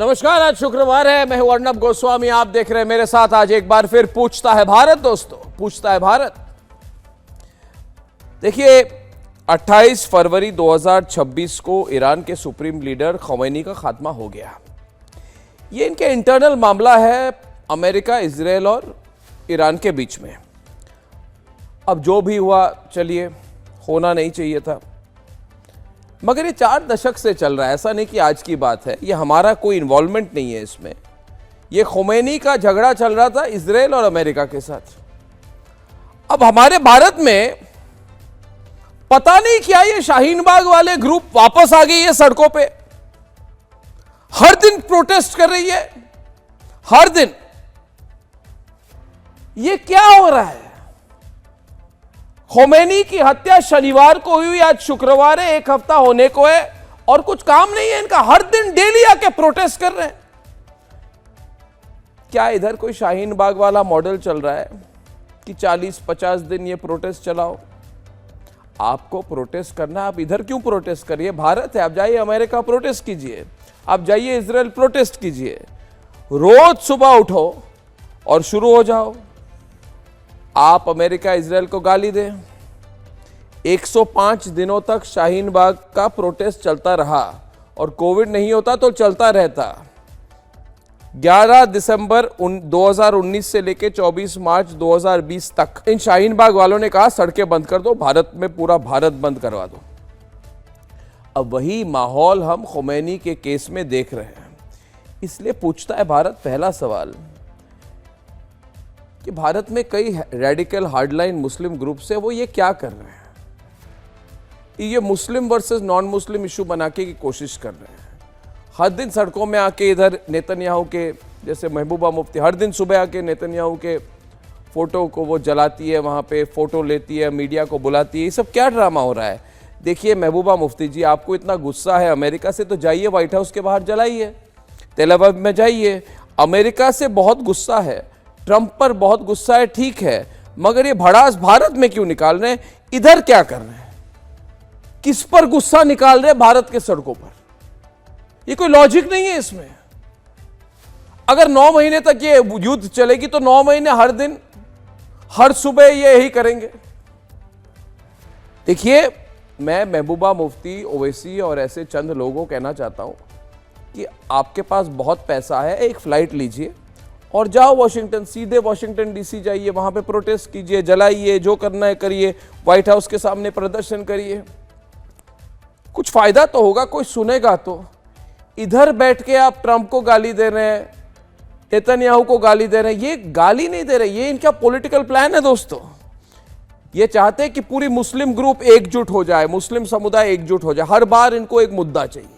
नमस्कार, आज शुक्रवार है। मैं हूं अर्नब गोस्वामी, आप देख रहे हैं मेरे साथ आज एक बार फिर पूछता है भारत। दोस्तों, पूछता है भारत। देखिए, 28 फरवरी 2026 को ईरान के सुप्रीम लीडर खमैनी का खात्मा हो गया। ये इनके इंटरनल मामला है, अमेरिका, इजराइल और ईरान के बीच में। अब जो भी हुआ, चलिए, होना नहीं चाहिए था, मगर ये 4 दशक से चल रहा है। ऐसा नहीं कि आज की बात है, ये हमारा कोई इन्वॉल्वमेंट नहीं है इसमें। ये खमैनी का झगड़ा चल रहा था इजराइल और अमेरिका के साथ। अब हमारे भारत में पता नहीं क्या ये शाहीन बाग वाले ग्रुप वापस आ गई है सड़कों पे, हर दिन प्रोटेस्ट कर रही है, हर दिन। ये क्या हो रहा है? खमैनी की हत्या शनिवार को हुई, आज शुक्रवार है, 1 हफ्ता होने को है और कुछ काम नहीं है इनका। हर दिन डेली आके प्रोटेस्ट कर रहे हैं। क्या इधर कोई शाहीन बाग वाला मॉडल चल रहा है कि 40-50 दिन ये प्रोटेस्ट चलाओ? आपको प्रोटेस्ट करना, आप इधर क्यों प्रोटेस्ट करिए? भारत है, आप जाइए अमेरिका प्रोटेस्ट कीजिए, आप जाइए इजराइल प्रोटेस्ट कीजिए। रोज सुबह उठो और शुरू हो जाओ। आप अमेरिका इजराइल को गाली दें। 105 दिनों तक शाहीन बाग का प्रोटेस्ट चलता रहा और कोविड नहीं होता तो चलता रहता। 11 दिसंबर 2019 से लेकर 24 मार्च 2020 तक इन शाहीन बाग वालों ने कहा सड़कें बंद कर दो, भारत में पूरा भारत बंद करवा दो। अब वही माहौल हम खमैनी के केस में देख रहे हैं। इसलिए पूछता है भारत पहला सवाल कि भारत में कई रेडिकल हार्डलाइन मुस्लिम ग्रुप्स है, वो ये क्या कर रहे हैं? ये मुस्लिम वर्सेस नॉन मुस्लिम इशू बनाने की कोशिश कर रहे हैं। हर दिन सड़कों में आके इधर नेतन्याहू के, जैसे महबूबा मुफ्ती हर दिन सुबह आके नेतन्याहू के फोटो को वो जलाती है, वहाँ पे फोटो लेती है, मीडिया को बुलाती है। ये सब क्या ड्रामा हो रहा है? देखिए महबूबा मुफ्ती जी, आपको इतना गुस्सा है अमेरिका से तो जाइए व्हाइट हाउस के बाहर जलाइए, तेल अवीव में जाइए। अमेरिका से बहुत गुस्सा है, ट्रंप पर बहुत गुस्सा है, ठीक है, मगर ये भड़ास भारत में क्यों निकाल रहे हैं? इधर क्या कर रहे हैं? किस पर गुस्सा निकाल रहे हैं भारत के सड़कों पर? ये कोई लॉजिक नहीं है इसमें। अगर 9 महीने तक ये युद्ध चलेगी तो 9 महीने हर दिन हर सुबह ये यही करेंगे। देखिए, मैं महबूबा मुफ्ती, ओवैसी और ऐसे चंद लोगों को कहना चाहता हूं कि आपके पास बहुत पैसा है, एक फ्लाइट लीजिए और जाओ वॉशिंगटन, सीधे वॉशिंगटन डीसी जाइए, वहां पे प्रोटेस्ट कीजिए, जलाइए, जो करना है करिए, व्हाइट हाउस के सामने प्रदर्शन करिए, कुछ फायदा तो होगा, कोई सुनेगा तो। इधर बैठ के आप ट्रंप को गाली दे रहे हैं, नेतन्याहू को गाली दे रहे हैं। ये गाली नहीं दे रहे, ये इनका पॉलिटिकल प्लान है दोस्तों। ये चाहते हैं कि पूरी मुस्लिम ग्रुप एकजुट हो जाए, मुस्लिम समुदाय एकजुट हो जाए। हर बार इनको एक मुद्दा चाहिए,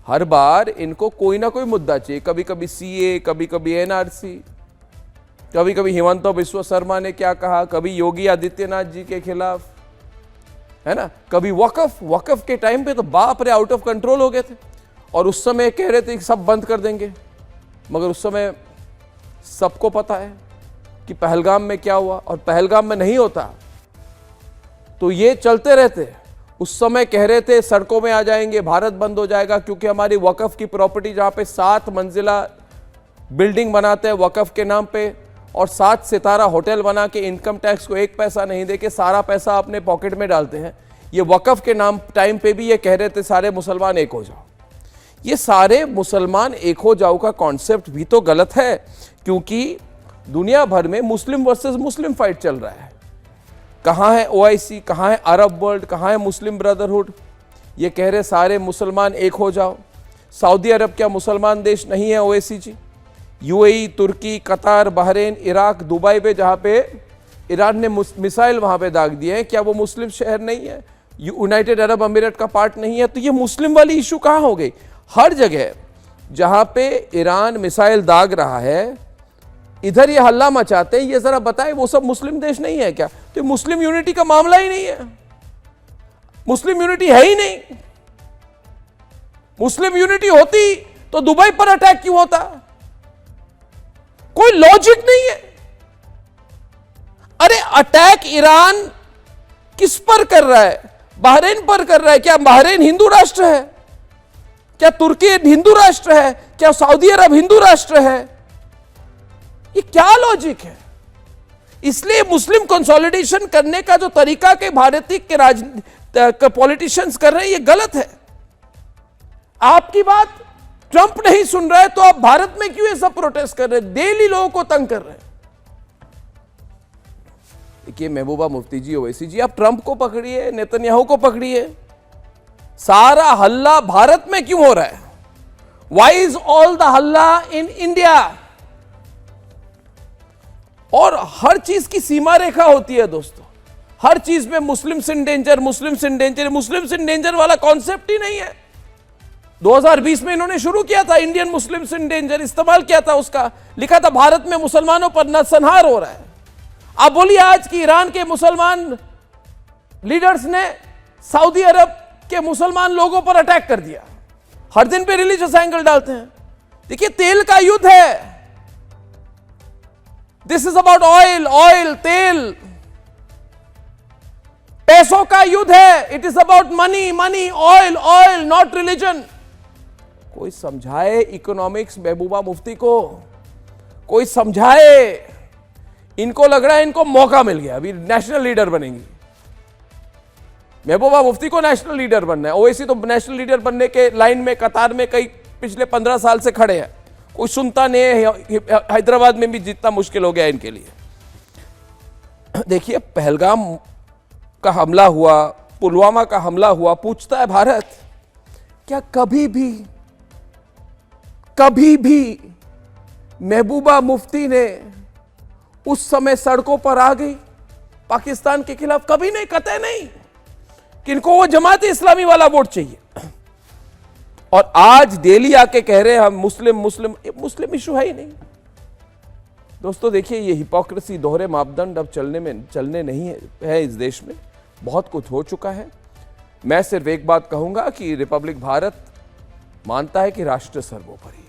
हर बार इनको कोई ना कोई मुद्दा चाहिए। कभी कभी सीए, कभी कभी एनआरसी, कभी कभी हिमंत बिस्वा शर्मा ने क्या कहा, कभी योगी आदित्यनाथ जी के खिलाफ, है ना, कभी वक्फ के टाइम पे तो बाप रे आउट ऑफ कंट्रोल हो गए थे और उस समय कह रहे थे कि सब बंद कर देंगे, मगर उस समय सबको पता है कि पहलगाम में क्या हुआ, और पहलगाम में नहीं होता तो ये चलते रहते। उस समय कह रहे थे सड़कों में आ जाएंगे, भारत बंद हो जाएगा, क्योंकि हमारी वक्फ की प्रॉपर्टी, जहां पे 7 मंजिला बिल्डिंग बनाते हैं वक्फ के नाम पे और 7 सितारा होटल बना के इनकम टैक्स को 1 पैसा नहीं देके सारा पैसा अपने पॉकेट में डालते हैं। ये वक्फ के नाम टाइम पे भी ये कह रहे थे सारे मुसलमान एक हो जाओ। ये सारे मुसलमान एक हो जाओ का कॉन्सेप्ट भी तो गलत है, क्योंकि दुनिया भर में मुस्लिम वर्सेस मुस्लिम फाइट चल रहा है। कहाँ है ओआईसी, कहाँ है अरब वर्ल्ड, कहाँ है मुस्लिम ब्रदरहुड? ये कह रहे सारे मुसलमान एक हो जाओ। सऊदी अरब क्या मुसलमान देश नहीं है ओआईसी जी? यूएई, तुर्की, कतार, बहरीन, इराक, दुबई पे जहाँ पे ईरान ने मिसाइल वहाँ पे दाग दिए हैं, क्या वो मुस्लिम शहर नहीं है? यूनाइटेड अरब अमीरात का पार्ट नहीं है? तो ये मुस्लिम वाली इशू कहाँ हो गई? हर जगह जहाँ पे ईरान मिसाइल दाग रहा है, इधर ये हल्ला मचाते हैं। ये जरा बताएं, वो सब मुस्लिम देश नहीं है क्या? तो मुस्लिम यूनिटी का मामला ही नहीं है, मुस्लिम यूनिटी है ही नहीं। मुस्लिम यूनिटी होती तो दुबई पर अटैक क्यों होता? कोई लॉजिक नहीं है। अरे अटैक ईरान किस पर कर रहा है? बहरीन पर कर रहा है। क्या बहरीन हिंदू राष्ट्र है? क्या तुर्की हिंदू राष्ट्र है? क्या सऊदी अरब हिंदू राष्ट्र है? ये क्या लॉजिक है? इसलिए मुस्लिम कंसोलिडेशन करने का जो तरीका के भारतीय के पॉलिटिशियंस कर रहे हैं, ये गलत है। आपकी बात ट्रंप नहीं सुन रहा है तो आप भारत में क्यों ये सब प्रोटेस्ट कर रहे हैं? डेली लोगों को तंग कर रहे हैं। देखिए महबूबा मुफ्ती जी, ओवैसी जी, आप ट्रंप को पकड़िए, नेतन्याहू को पकड़िए, सारा हल्ला भारत में क्यों हो रहा है? वाई इज ऑल द हल्ला इन इंडिया? और हर चीज की सीमा रेखा होती है दोस्तों, हर चीज में Muslims in danger, Muslims in danger. Muslims in danger वाला कॉन्सेप्ट ही नहीं है। 2020 में इन्होंने शुरू किया था, इंडियन मुस्लिम्स इन डेंजर इस्तेमाल किया था, उसका लिखा था भारत में मुसलमानों पर नरसंहार हो रहा है। आप बोलिए आज की ईरान के मुसलमान लीडर्स ने सऊदी अरब के मुसलमान लोगों पर अटैक कर दिया, हर दिन पे रिलीजियस एंगल डालते हैं। देखिए तेल का युद्ध है, this is about oil, oil, तेल, पैसों का युद्ध है। It is about money, money, oil, oil, not religion. कोई समझाए इकोनॉमिक्स महबूबा मुफ्ती को, कोई समझाए। इनको लग रहा है इनको मौका मिल गया, अभी नेशनल लीडर बनेंगी। महबूबा मुफ्ती को नेशनल लीडर बनना है, ओवैसी तो नेशनल लीडर बनने के लाइन में कतार में कई पिछले 15 साल से खड़े हैं, कोई सुनता नहीं है। हैदराबाद में भी जितना मुश्किल हो गया इनके लिए। देखिए पहलगाम का हमला हुआ, पुलवामा का हमला हुआ, पूछता है भारत क्या कभी भी महबूबा मुफ्ती ने उस समय सड़कों पर आ गई पाकिस्तान के खिलाफ? कभी नहीं, कतई नहीं। किनको वो जमात इस्लामी वाला वोट चाहिए। और आज डेली आके कह रहे हैं हम मुस्लिम मुस्लिम, मुस्लिम इशू है ही नहीं दोस्तों। देखिए ये हिपोक्रेसी, दोहरे मापदंड अब चलने नहीं है इस देश में, बहुत कुछ हो चुका है। मैं सिर्फ एक बात कहूंगा कि रिपब्लिक भारत मानता है कि राष्ट्र सर्वोपरि,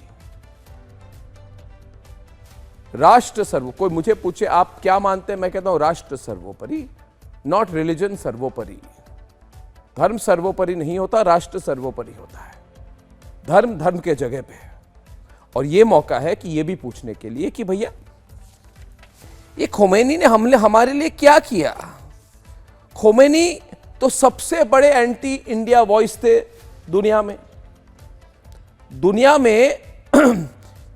राष्ट्र सर्व। कोई मुझे पूछे आप क्या मानते हैं, मैं कहता हूं राष्ट्र सर्वोपरि, नॉट रिलीजन सर्वोपरि। धर्म सर्वोपरि नहीं होता, राष्ट्र सर्वोपरि होता है। धर्म धर्म के जगह पे है। और ये मौका है कि ये भी पूछने के लिए कि भैया ये खोमेनी ने हमारे लिए क्या किया? खोमेनी तो सबसे बड़े एंटी इंडिया वॉइस थे दुनिया में।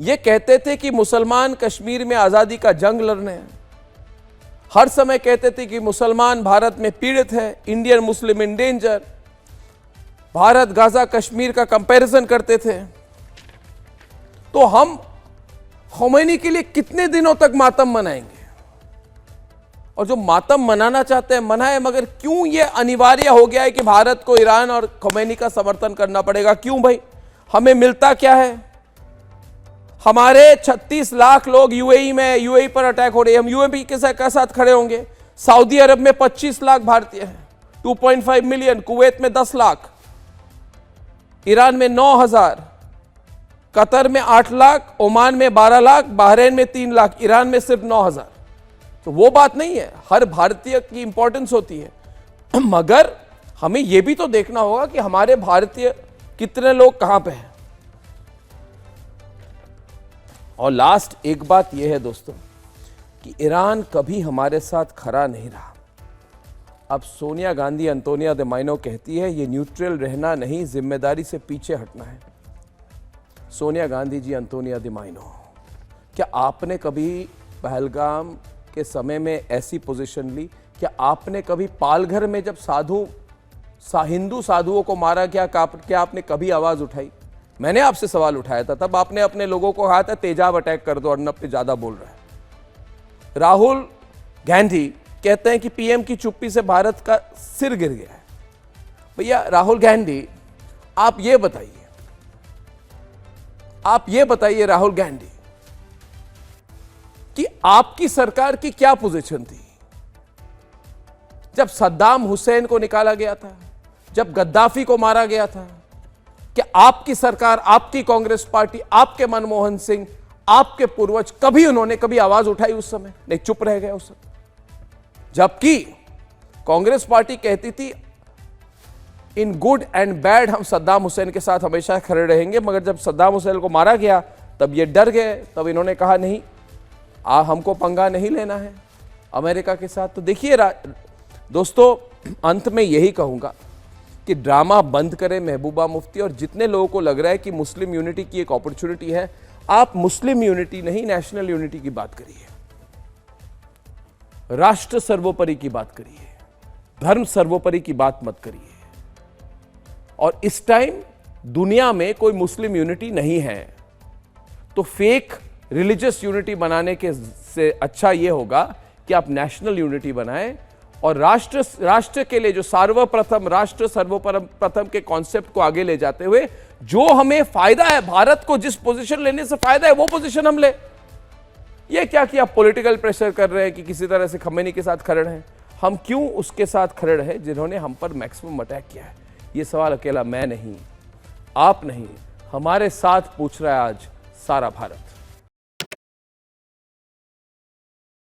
ये कहते थे कि मुसलमान कश्मीर में आजादी का जंग लड़ने हैं। हर समय कहते थे कि मुसलमान भारत में पीड़ित है, Indian Muslim in danger. Bharat Gaza Kashmir का कंपैरिजन करते थे। तो हम खोमेनी के लिए कितने दिनों तक मातम मनाएंगे? और जो मातम मनाना चाहते हैं मनाए, मगर क्यों ये अनिवार्य हो गया है कि भारत को ईरान और खोमेनी का समर्थन करना पड़ेगा? क्यों भाई? हमें मिलता क्या है? हमारे 36 लाख लोग यूएई पर अटैक हो रहे हैं, हम यूएई के साथ खड़े होंगे। सऊदी अरब में 25 लाख भारतीय हैं, 2.5 मिलियन। कुवैत में 10 लाख, ईरान में 9,000, कतर में 8 लाख, ओमान में 12 लाख, बहरीन में 3 लाख, ईरान में सिर्फ 9,000। तो वो बात नहीं है, हर भारतीय की इंपॉर्टेंस होती है। मगर हमें यह भी तो देखना होगा कि हमारे भारतीय कितने लोग कहां पे हैं। और लास्ट एक बात यह है दोस्तों कि ईरान कभी हमारे साथ खड़ा नहीं रहा। अब सोनिया गांधी अंतोनिया द माइनो कहती है ये न्यूट्रल रहना नहीं, जिम्मेदारी से पीछे हटना है। सोनिया गांधी जी, अंतोनिया द माइनो, क्या आपने कभी पहलगाम के समय में ऐसी पोजीशन ली? क्या आपने कभी पालघर में जब हिंदू साधुओं को मारा क्या आपने कभी आवाज उठाई? मैंने आपसे सवाल उठाया था, तब आपने अपने लोगों को कहा था तेजाब अटैक कर दो, अर्नब पे ज्यादा बोल रहा है। राहुल गांधी कहते हैं कि पीएम की चुप्पी से भारत का सिर गिर गया है। भैया राहुल गांधी, आप ये बताइए राहुल गांधी कि आपकी सरकार की क्या पोजीशन थी जब सद्दाम हुसैन को निकाला गया था, जब गद्दाफी को मारा गया था? कि आपकी सरकार, आपकी कांग्रेस पार्टी, आपके मनमोहन सिंह, आपके पूर्वज कभी आवाज उठाई उस समय? नहीं, चुप रह गए उस समय। जबकि कांग्रेस पार्टी कहती थी इन गुड एंड बैड हम सद्दाम हुसैन के साथ हमेशा खड़े रहेंगे, मगर जब सद्दाम हुसैन को मारा गया तब ये डर गए, तब इन्होंने कहा नहीं, हमको पंगा नहीं लेना है अमेरिका के साथ। तो देखिए दोस्तों, अंत में यही कहूंगा कि ड्रामा बंद करें महबूबा मुफ्ती, और जितने लोगों को लग रहा है कि मुस्लिम यूनिटी की एक अपॉर्चुनिटी है, आप मुस्लिम यूनिटी नहीं नेशनल यूनिटी की बात करिए, राष्ट्र सर्वोपरि की बात करिए, धर्म सर्वोपरि की बात मत करिए। और इस टाइम दुनिया में कोई मुस्लिम यूनिटी नहीं है, तो फेक रिलीजियस यूनिटी बनाने के से अच्छा यह होगा कि आप नेशनल यूनिटी बनाएं, और राष्ट्र के लिए जो सर्वप्रथम राष्ट्र सर्वप्रथम के कॉन्सेप्ट को आगे ले जाते हुए जो हमें फायदा है, भारत को जिस पोजीशन लेने से फायदा है वो पोजीशन हम ले। ये क्या कि आप पॉलिटिकल प्रेशर कर रहे हैं कि किसी तरह से खमेनी के साथ खड़े हैं। हम क्यों उसके साथ खड़े रहे जिन्होंने हम पर मैक्सिमम अटैक किया है? ये सवाल अकेला मैं नहीं, आप नहीं, हमारे साथ पूछ रहा है आज सारा भारत।